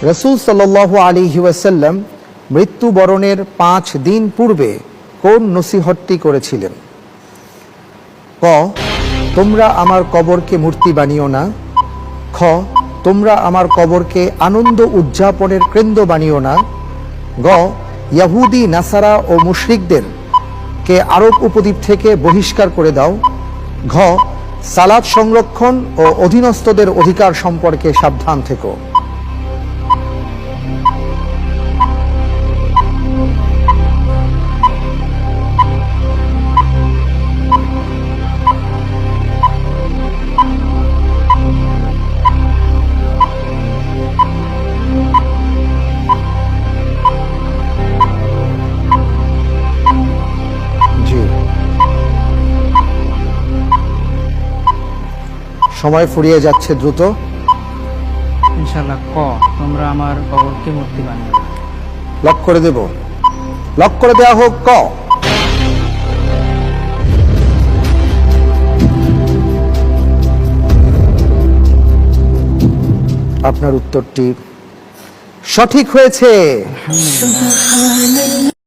রাসূল সাল্লাল্লাহু আলাইহি ওয়াসাল্লাম মৃত্যুবরণের 5 দিন পূর্বে কোন নসিহতটি করেছিলেন? ক, তোমরা আমার কবরকে মূর্তি বানিও না। খ, তোমরা আমার কবরকে আনন্দ উদযাপনের কেন্দ্র বানিও না। গ, ইহুদি নাসারা ও মুশরিকদের কে আরব উপদ্বীপ থেকে বহিষ্কার করে দাও। ঘ, সালাত সংরক্ষণ ও অধীনস্থদের অধিকার সম্পর্কে সাবধান থেকো। সময় ফুরিয়ে যাচ্ছে দ্রুত। ইনশাআল্লাহ ক, তোমরা আমার কবরকে মূর্তি বানিও না। লক করে দেব। লক করে দেওয়া হোক ক। আপনার উত্তরটি সঠিক হয়েছে।